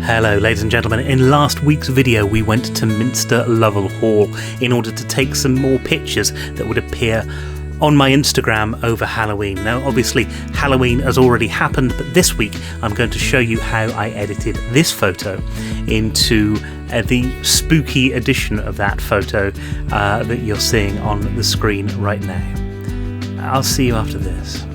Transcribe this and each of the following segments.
Hello ladies and gentlemen, in last week's video we went to Minster Lovell Hall in order to take some more pictures that would appear on my Instagram over Halloween. Now obviously Halloween has already happened, but this week I'm going to show you how I edited this photo into the spooky edition of that photo that you're seeing on the screen right now. I'll see you after this.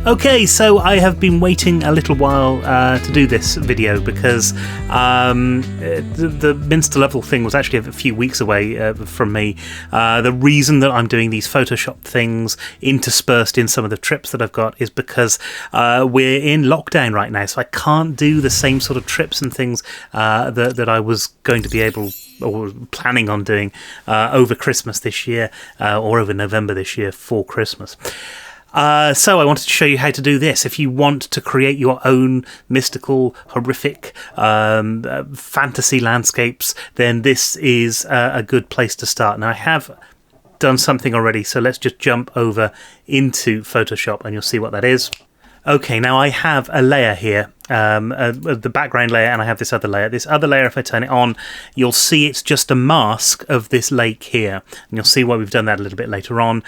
Okay, so I have been waiting a little while to do this video because the Minster Lovell thing was actually a few weeks away from me. The reason that I'm doing these Photoshop things interspersed in some of the trips that I've got is because we're in lockdown right now, so I can't do the same sort of trips and things that I was going to be able or planning on doing over Christmas this year or over November this year for Christmas. So I wanted to show you how to do this. If you want to create your own mystical, horrific fantasy landscapes, then this is a good place to start. Now I have done something already, so let's just jump over into Photoshop and you'll see what that is. Okay, now I have a layer here, the background layer, and I have this other layer. This other layer, if I turn it on, you'll see it's just a mask of this lake here. And you'll see why we've done that a little bit later on.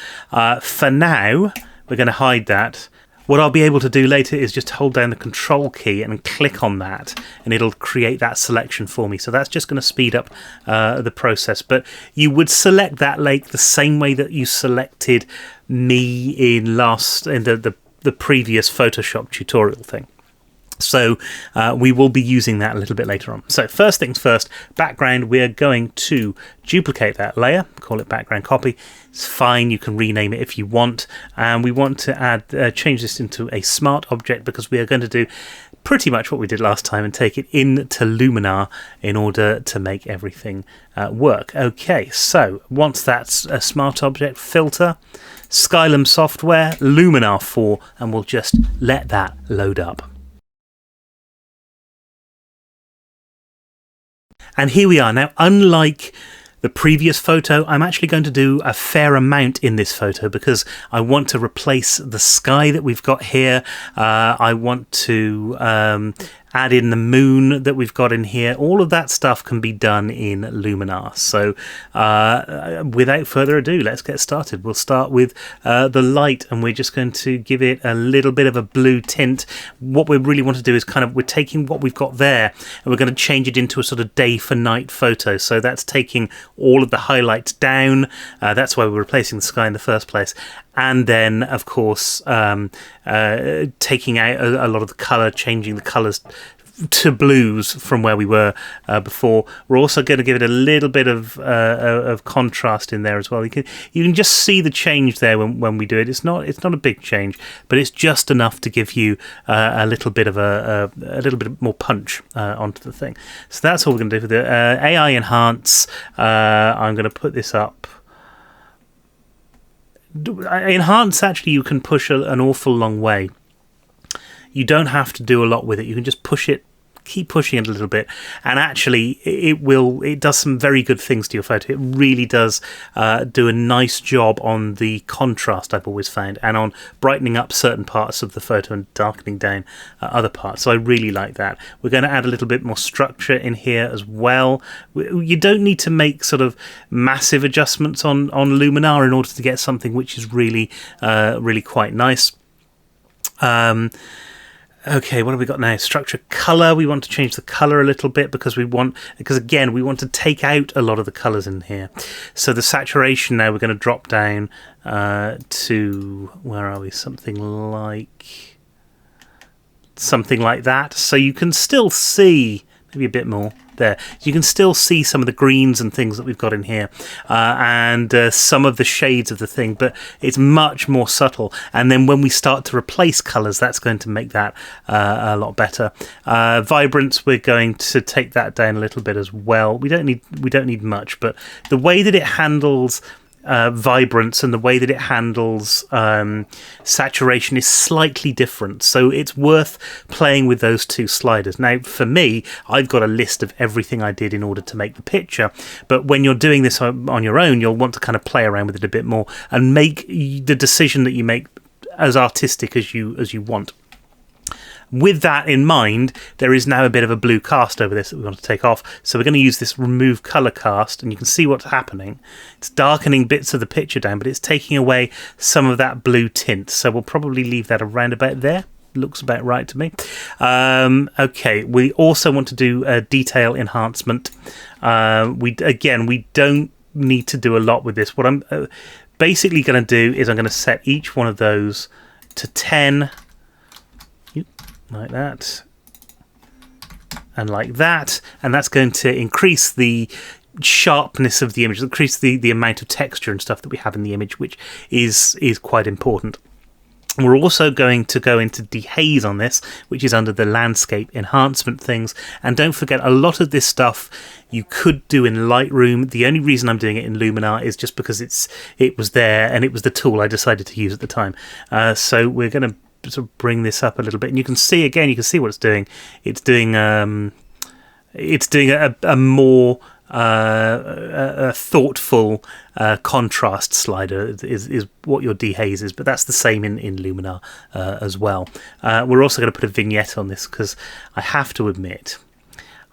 For now, we're going to hide that. What I'll be able to do later is just hold down the control key and click on that, and it'll create that selection for me. So that's just going to speed up the process. But you would select that lake the same way that you selected me in the previous Photoshop tutorial thing. So we will be using that a little bit later on. So first things first, background, we're going to duplicate that layer, call it background copy. It's fine, you can rename it if you want. And we want to change this into a smart object because we are going to do pretty much what we did last time and take it into Luminar in order to make everything work. Okay, so once that's a smart object, filter, Skylum software, Luminar 4, and we'll just let that load up. And here we are. Now, unlike the previous photo, I'm actually going to do a fair amount in this photo because I want to replace the sky that we've got here. I want to add in the moon that we've got in here. All of that stuff can be done in Luminar. So without further ado, let's get started. We'll start with the light, and we're just going to give it a little bit of a blue tint. What we really want to do is we're taking what we've got there and we're going to change it into a sort of day for night photo. So that's taking all of the highlights down. That's why we're replacing the sky in the first place. And then, of course, taking out a lot of the colour, changing the colours to blues from where we were before. We're also going to give it a little bit of contrast in there as well. You can just see the change there when we do it. It's not a big change, but it's just enough to give you a little bit of a little bit more punch onto the thing. So that's all we're going to do for the AI Enhance. I'm going to put this up. Enhance, actually, you can push an awful long way. You don't have to do a lot with it. You can just push it, keep pushing it a little bit, and actually it does some very good things to your photo. It really does do a nice job on the contrast, I've always found, and on brightening up certain parts of the photo and darkening down other parts. So I really like that. We're going to add a little bit more structure in here as well. You don't need to make sort of massive adjustments on Luminar in order to get something which is really quite nice. Okay, what have we got now? Structure, colour. We want to change the colour a little bit because again, we want to take out a lot of the colours in here. So the saturation now, we're going to drop down to, where are we? Something like that. So you can still see, maybe a bit more there. You can still see some of the greens and things that we've got in here, and some of the shades of the thing, but it's much more subtle. And then when we start to replace colours, that's going to make that a lot better. Vibrance, we're going to take that down a little bit as well. We don't need much, but the way that it handles vibrance and the way that it handles saturation is slightly different, so it's worth playing with those two sliders. Now for me, I've got a list of everything I did in order to make the picture, but when you're doing this on your own, you'll want to kind of play around with it a bit more and make the decision that you make as artistic as you want. With that in mind, there is now a bit of a blue cast over this that we want to take off. So we're going to use this remove color cast, and you can see what's happening. It's darkening bits of the picture down, but it's taking away some of that blue tint. So we'll probably leave that around about there. Looks about right to me. Okay, we also want to do a detail enhancement. We don't need to do a lot with this. What I'm basically going to do is I'm going to set each one of those to 10, like that, and like that, and that's going to increase the sharpness of the image, increase the amount of texture and stuff that we have in the image, which is quite important. We're also going to go into dehaze on this, which is under the landscape enhancement things. And don't forget, a lot of this stuff you could do in Lightroom. The only reason I'm doing it in Luminar is just because it was there and it was the tool I decided to use at the time. So we're going to sort of bring this up a little bit, and you can see what it's doing. It's doing a more a thoughtful contrast slider is what your dehaze is, but that's the same in Luminar as well. We're also going to put a vignette on this because I have to admit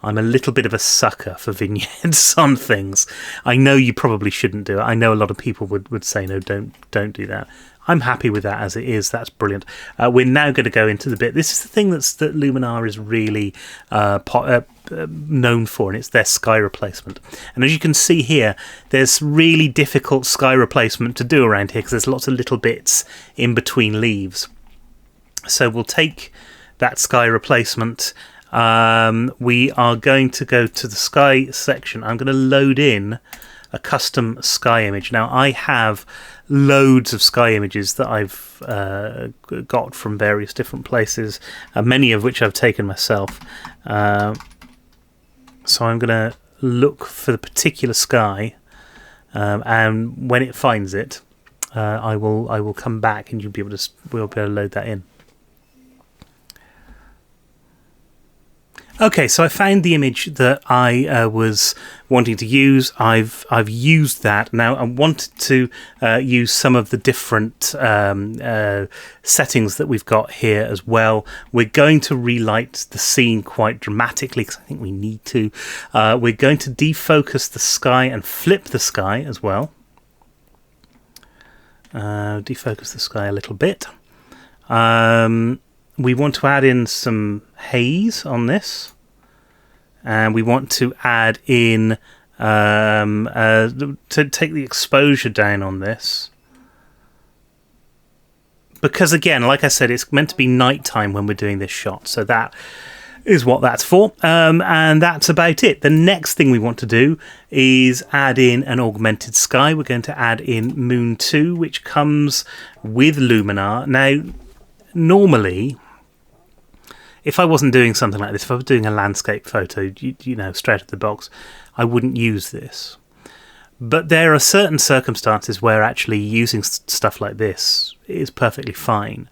I'm a little bit of a sucker for vignettes on things. I know you probably shouldn't do it. I know a lot of people would say no, don't do that. I'm happy with that as it is. That's brilliant. We're now going to go into the bit. This is the thing that Luminar is really known for, and it's their sky replacement. And as you can see here, there's really difficult sky replacement to do around here because there's lots of little bits in between leaves. So we'll take that sky replacement. We are going to go to the sky section. I'm going to load in a custom sky image. Now, I have loads of sky images that I've got from various different places, many of which I've taken myself. So I'm going to look for the particular sky, and when it finds it, I will come back, and we'll be able to load that in. Okay, so I found the image that I was wanting to use. I've used that. Now I wanted to use some of the different settings that we've got here as well. We're going to relight the scene quite dramatically because I think we need to. We're going to defocus the sky and flip the sky as well. Defocus the sky a little bit. We want to add in some haze on this, and we want to add in to take the exposure down on this, because again, like I said, it's meant to be nighttime when we're doing this shot, so that is what that's for. And that's about it. The next thing we want to do is add in an augmented sky. We're going to add in Moon 2, which comes with Luminar. Now, normally, if I wasn't doing something like this, if I was doing a landscape photo, you know, straight out of the box, I wouldn't use this. But there are certain circumstances where actually using stuff like this is perfectly fine.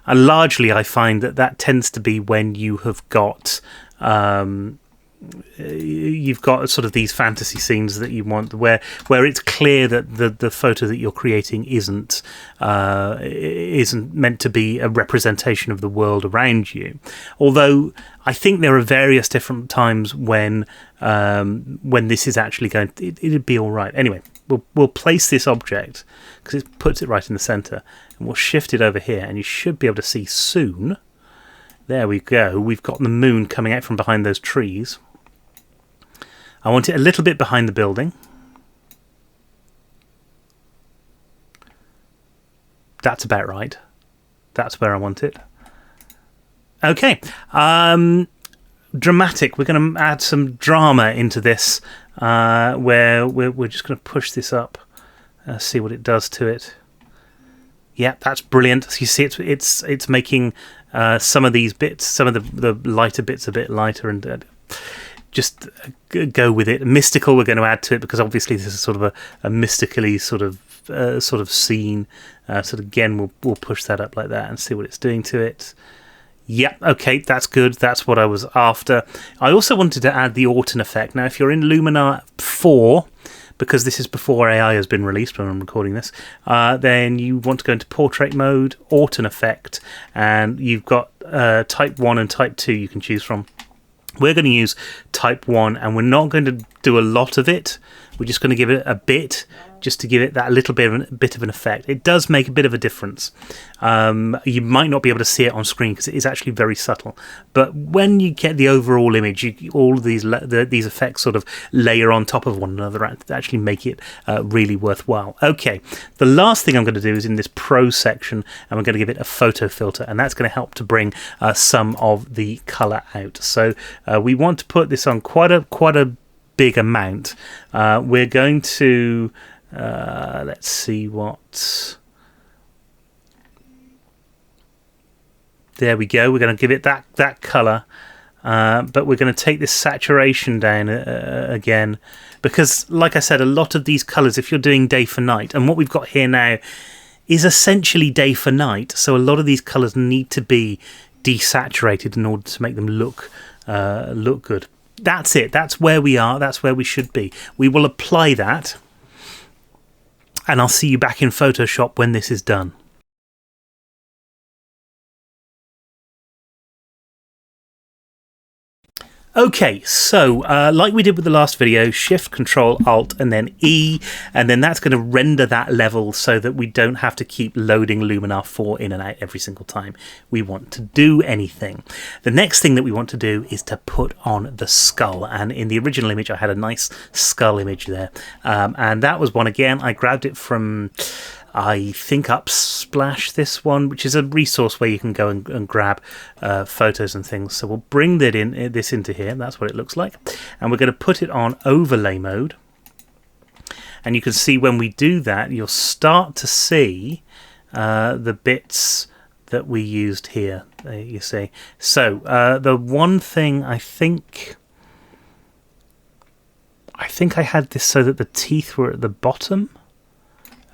And largely I find that tends to be when you have got you've got sort of these fantasy scenes that you want where it's clear that the photo that you're creating isn't meant to be a representation of the world around you. Although I think there are various different times when this is actually going it'd be all right. Anyway, we'll place this object because it puts it right in the center, and we'll shift it over here, and you should be able to see soon. There we go. We've got the moon coming out from behind those trees. I want it a little bit behind the building. That's about right. That's where I want it. Okay. Dramatic. We're going to add some drama into this, where we're just going to push this up, see what it does to it. Yeah, that's brilliant. So you see, it's making some of these bits, some of the lighter bits a bit lighter, and just go with it. Mystical we're going to add to it because obviously this is sort of a mystically sort of scene. So again, we'll push that up like that and see what it's doing to it. Yeah, okay, that's good. That's what I was after. I also wanted to add the autumn effect. Now, if you're in Luminar 4, because this is before AI has been released when I'm recording this, then you want to go into portrait mode, auto effect, and you've got type 1 and type 2 you can choose from. We're going to use type 1, and we're not going to do a lot of it. We're just going to give it a bit, just to give it that little bit of an effect. It does make a bit of a difference. You might not be able to see it on screen because it is actually very subtle. But when you get the overall image, all of these effects sort of layer on top of one another to actually make it really worthwhile. Okay, the last thing I'm going to do is in this Pro section, and we're going to give it a photo filter, and that's going to help to bring some of the colour out. So we want to put this on quite a big amount. We're going to let's see what. There we go. We're going to give it that colour, but we're going to take this saturation down again, because, like I said, a lot of these colours, if you're doing day for night, and what we've got here now is essentially day for night, so a lot of these colours need to be desaturated in order to make them look good. That's it. That's where we are. That's where we should be. We will apply that, and I'll see you back in Photoshop when this is done. Okay, so like we did with the last video, Shift, Control, Alt, and then E, and then that's going to render that level so that we don't have to keep loading Luminar 4 in and out every single time we want to do anything. The next thing that we want to do is to put on the skull, and in the original image I had a nice skull image there, and that was one, again, I grabbed it from, I think, Upsplash, this one, which is a resource where you can go and grab photos and things. So we'll bring this into here. That's what it looks like. And we're going to put it on overlay mode. And you can see when we do that, you'll start to see the bits that we used here. There you see. So the one thing I think I had this so that the teeth were at the bottom.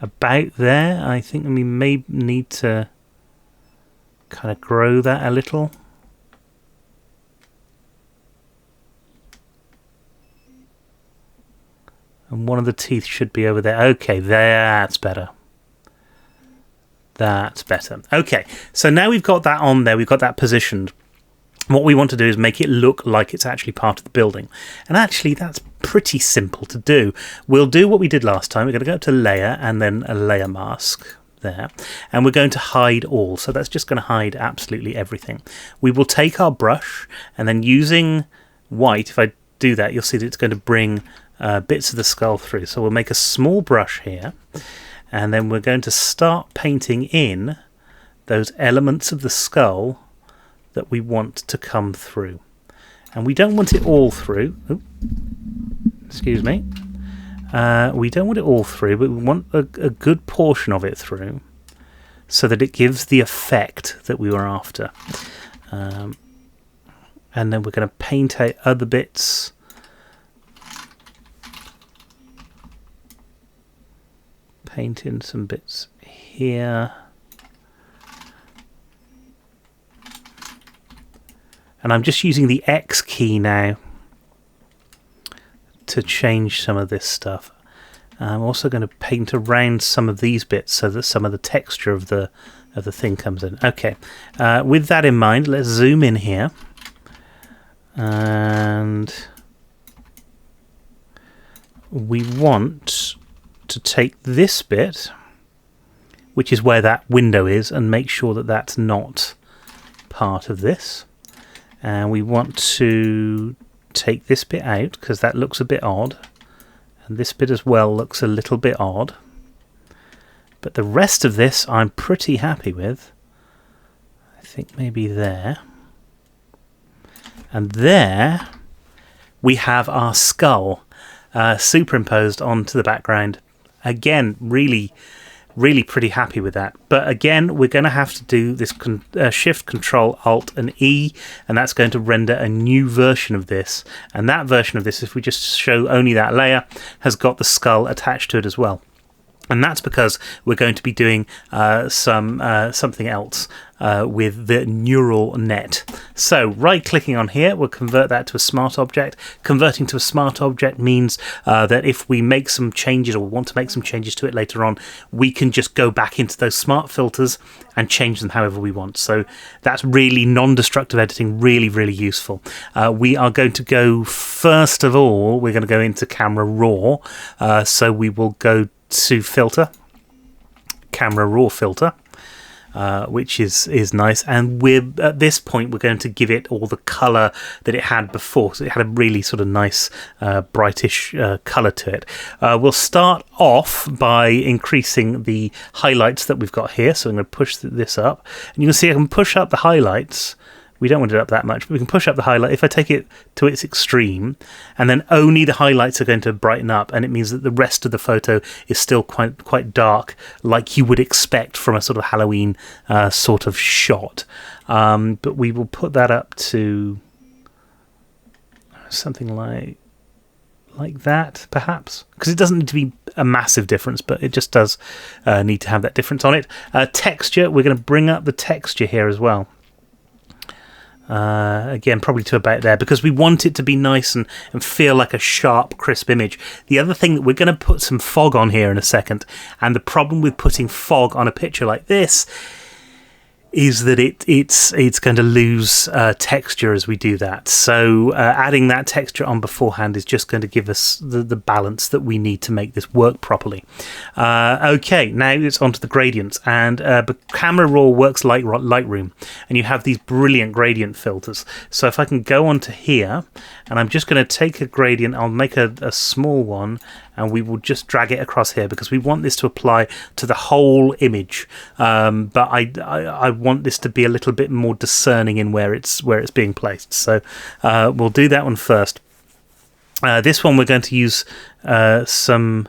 About there. I think we may need to kind of grow that a little. And one of the teeth should be over there. Okay, that's better. That's better. Okay, so now we've got that on there, we've got that positioned. What we want to do is make it look like it's actually part of the building. And actually, that's pretty simple to do. We'll do what we did last time. We're going to go up to Layer and then a Layer Mask there. And we're going to hide all. So that's just going to hide absolutely everything. We will take our brush, and then using white, if I do that, you'll see that it's going to bring bits of the skull through. So we'll make a small brush here, and then we're going to start painting in those elements of the skull that we want to come through. And we don't want it all through. Ooh, excuse me. We don't want it all through, but we want a good portion of it through so that it gives the effect that we were after. And then we're going to paint out other bits. Paint in some bits here. And I'm just using the X key now to change some of this stuff. I'm also going to paint around some of these bits so that some of the texture of the thing comes in. Okay, with that in mind, let's zoom in here. And we want to take this bit, which is where that window is, and make sure that that's not part of this. And we want to take this bit out because that looks a bit odd, and this bit as well looks a little bit odd, but the rest of this I'm pretty happy with. I think maybe there, and there we have our skull superimposed onto the background. Again, really pretty happy with that. But again, we're going to have to do this Shift, Control, Alt, and E, and that's going to render a new version of this. And that version of this, if we just show only that layer, has got the skull attached to it as well. And that's because we're going to be doing something else with the neural net. So right-clicking on here, we'll convert that to a smart object. Converting to a smart object means that if we make some changes or want to make some changes to it later on, we can just go back into those smart filters and change them however we want. So that's really non-destructive editing, really, really useful. We are going to go, first of all, we're going to go into Camera Raw. So we will go to filter, Camera Raw filter, which is nice, and we're at this point we're going to give it all the color that it had before, so it had a really sort of nice brightish color to it. We'll start off by increasing the highlights that we've got here, so I'm going to push this up, and you can see I can push up the highlights. We don't want it up that much, but we can push up the highlight. If I take it to its extreme, and then only the highlights are going to brighten up, and it means that the rest of the photo is still quite dark, like you would expect from a sort of Halloween sort of shot. But we will put that up to something like that, perhaps, because it doesn't need to be a massive difference, but it just does need to have that difference on it. Texture, we're going to bring up the texture here as well. Again, probably to about there, because we want it to be nice and feel like a sharp, crisp image. The other thing that we're going to put some fog on here in a second, and the problem with putting fog on a picture like this is that it's going to lose texture as we do that. So adding that texture on beforehand is just going to give us the balance that we need to make this work properly. Okay, now it's onto the gradients, and Camera Raw works like Lightroom, and you have these brilliant gradient filters. So if I can go onto here, and I'm just going to take a gradient, I'll make a small one, and we will just drag it across here because we want this to apply to the whole image. But I want this to be a little bit more discerning in where it's being placed. So we'll do that one first. This one we're going to use some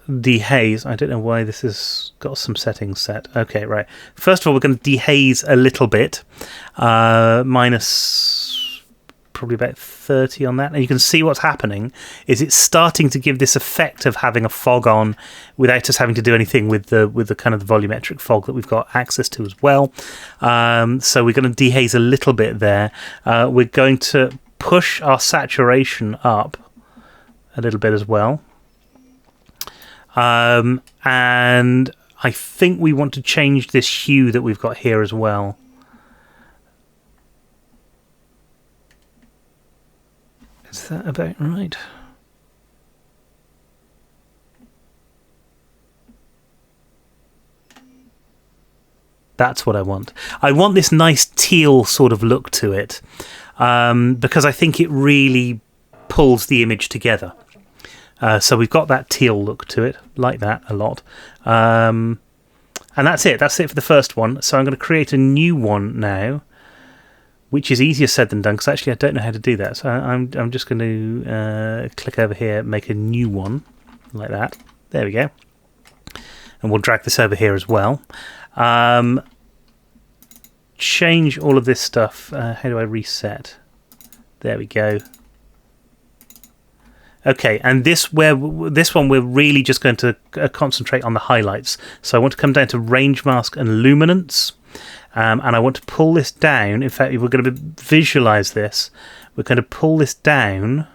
dehaze. I don't know why this has got some settings set. Okay, right. First of all, we're going to dehaze a little bit, minus probably about 30 on that, and you can see what's happening is it's starting to give this effect of having a fog on without us having to do anything with the kind of the volumetric fog that we've got access to as well. So we're going to dehaze a little bit there. We're going to push our saturation up a little bit as well, and I think we want to change this hue that we've got here as well. Is that about right? That's what I want. I want this nice teal sort of look to it, because I think it really pulls the image together. So we've got that teal look to it, like that a lot. And that's it. That's it for the first one. So I'm going to create a new one now, which is easier said than done, because actually I don't know how to do that. So I'm just going to click over here, make a new one, like that. There we go. And we'll drag this over here as well. Change all of this stuff. How do I reset? There we go. Okay, and this one we're really just going to concentrate on the highlights. So I want to come down to Range Mask and Luminance. And I want to pull this down. In fact, if we're going to visualize this, we're going to pull this down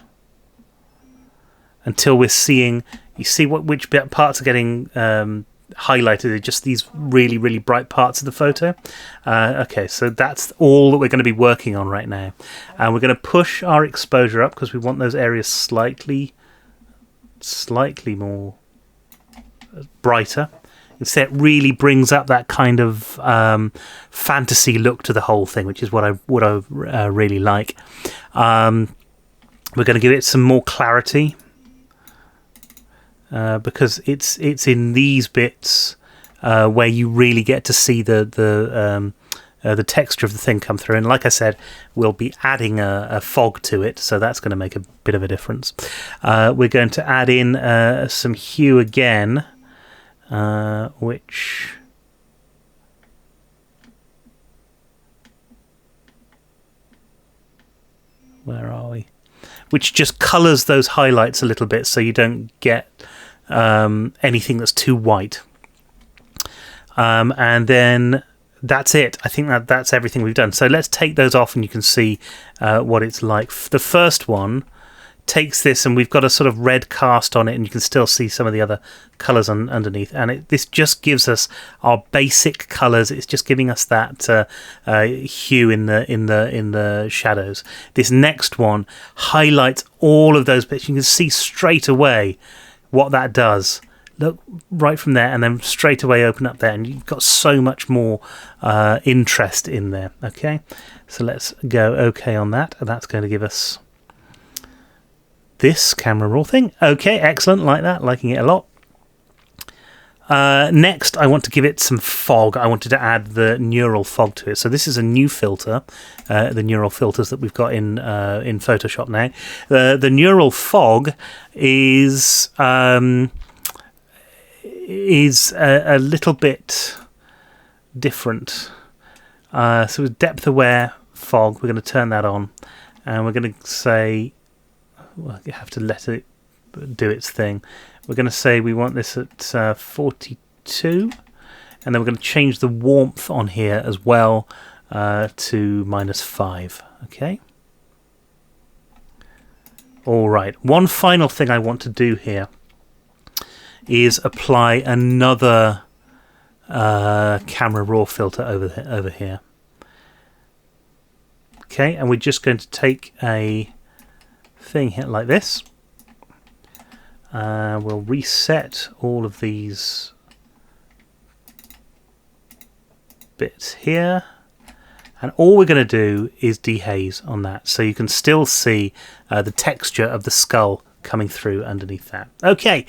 until we're seeing, you see which parts are getting highlighted are just these really, really bright parts of the photo. Okay, so that's all that we're going to be working on right now. And we're going to push our exposure up because we want those areas slightly more brighter. So it really brings up that kind of fantasy look to the whole thing, which is what I really like. We're going to give it some more clarity because it's in these bits where you really get to see the texture of the thing come through. And like I said, we'll be adding a fog to it, so that's going to make a bit of a difference. We're going to add in some hue again. Which where are we? Which just colours those highlights a little bit, so you don't get anything that's too white. And then that's it. I think that's everything we've done. So let's take those off and you can see what it's like. The first one takes this and we've got a sort of red cast on it, and you can still see some of the other colours underneath, and this just gives us our basic colours. It's just giving us that hue in the shadows. This next one highlights all of those bits. You can see straight away what that does. Look right from there, and then straight away open up there, and you've got so much more interest in there. Okay, so let's go OK on that, and that's going to give us this camera raw thing. Okay, excellent, like that, liking it a lot. Next, I want to give it some fog. I wanted to add the neural fog to it. So this is a new filter, the neural filters that we've got in Photoshop now. The neural fog is a little bit different. So with depth aware fog, we're going to turn that on, and we're going to say, well, you have to let it do its thing. We're going to say we want this at 42, and then we're going to change the warmth on here as well to -5. Okay. All right. One final thing I want to do here is apply another camera raw filter over here. Okay, and we're just going to take a thing here like this. We'll reset all of these bits here, and all we're going to do is dehaze on that, so you can still see the texture of the skull coming through underneath that. Okay,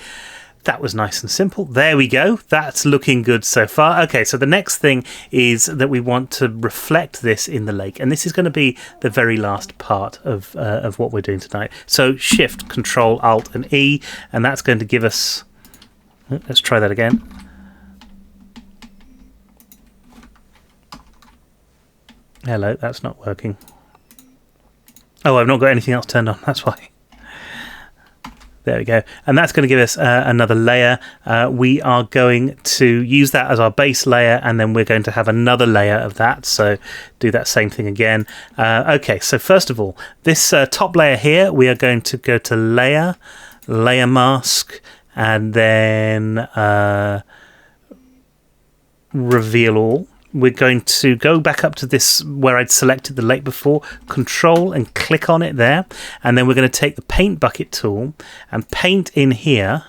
that was nice and simple. There we go. That's looking good so far. Okay, so the next thing is that we want to reflect this in the lake, and this is going to be the very last part of what we're doing tonight. So Shift, Control, Alt, and E, and that's going to give us. Let's try that again. Hello, that's not working. Oh, I've not got anything else turned on. That's why. There we go. And that's going to give us another layer. We are going to use that as our base layer, and then we're going to have another layer of that. So do that same thing again. Okay, so first of all, this top layer here, we are going to go to Layer, Layer Mask, and then Reveal All. We're going to go back up to this where I'd selected the lake before, Control and click on it there, and then we're going to take the paint bucket tool and paint in here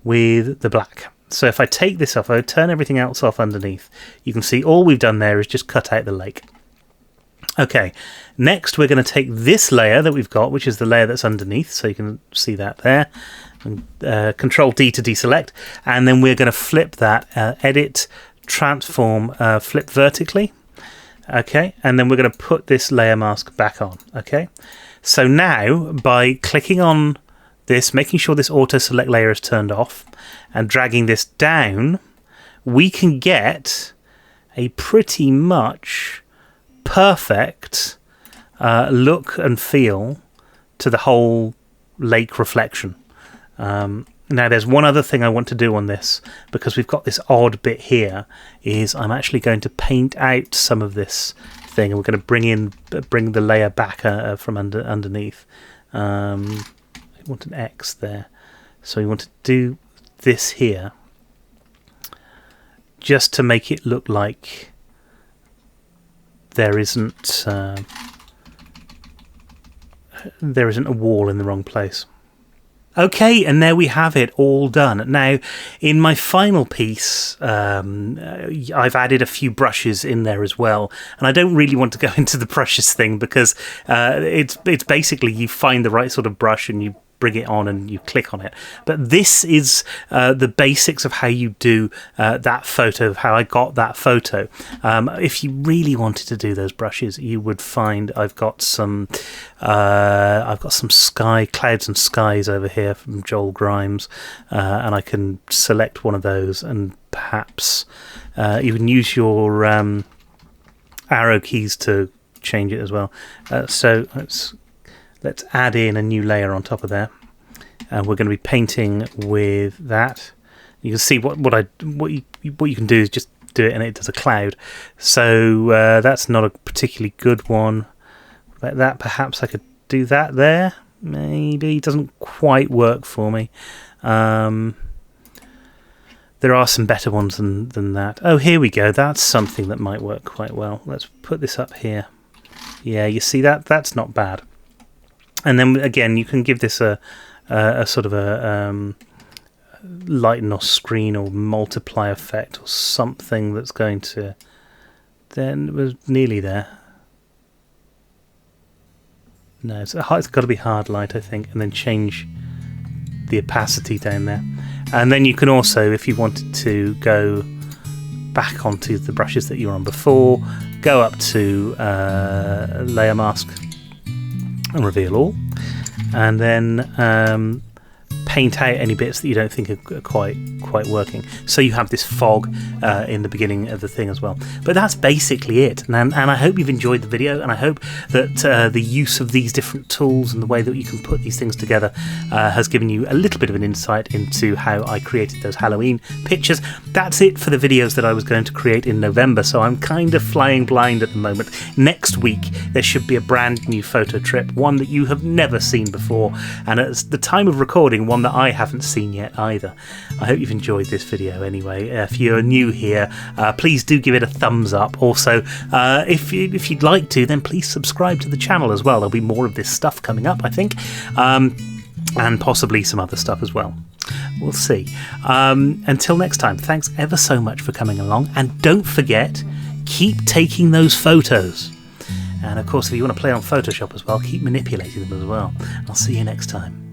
with the black. So if I take this off, I turn everything else off underneath, you can see all we've done there is just cut out the lake. Okay, next we're going to take this layer that we've got, which is the layer that's underneath, so you can see that there, and Control D to deselect, and then we're going to flip that, Edit, Transform, flip vertically. Okay, and then we're going to put this layer mask back on. Okay, so now by clicking on this, making sure this auto select layer is turned off, and dragging this down, we can get a pretty much perfect look and feel to the whole lake reflection. Now there's one other thing I want to do on this, because we've got this odd bit here, is I'm actually going to paint out some of this thing, and we're going to bring the layer back from underneath. I want an X there, so we want to do this here just to make it look like there isn't a wall in the wrong place. Okay, and there we have it all done. Now, in my final piece, I've added a few brushes in there as well, and I don't really want to go into the brushes thing, because it's basically you find the right sort of brush and you bring it on and you click on it. But this is the basics of how you do that photo, how I got that photo. If you really wanted to do those brushes, you would find I've got some sky, clouds and skies over here from Joel Grimes, and I can select one of those, and perhaps you can use your arrow keys to change it as well. So let's add in a new layer on top of there. and we're going to be painting with that. You can see what you can do is just do it, and it does a cloud. So that's not a particularly good one. Like that, perhaps I could do that there. Maybe it doesn't quite work for me. There are some better ones than that. Oh, here we go. That's something that might work quite well. Let's put this up here. Yeah, you see that? That's not bad. And then again, you can give this a sort of a lighten or screen or multiply effect or something that's going to. Then it was nearly there. No, it's got to be hard light, I think, and then change the opacity down there. And then you can also, if you wanted to go back onto the brushes that you were on before, go up to layer mask and reveal all, and then paint out any bits that you don't think are quite working. So you have this fog in the beginning of the thing as well. But that's basically it. And I hope you've enjoyed the video, and I hope that the use of these different tools and the way that you can put these things together has given you a little bit of an insight into how I created those Halloween pictures. That's it for the videos that I was going to create in November, so I'm kind of flying blind at the moment. Next week there should be a brand new photo trip, one that you have never seen before, and at the time of recording, one that I haven't seen yet either. I hope you've enjoyed this video anyway. If you're new here, please do give it a thumbs up. Also, if you'd like to, then please subscribe to the channel as well. There'll be more of this stuff coming up, I think, and possibly some other stuff as well. We'll see. Until next time, thanks ever so much for coming along, and don't forget, keep taking those photos. And of course, if you want to play on Photoshop as well, keep manipulating them as well. I'll see you next time.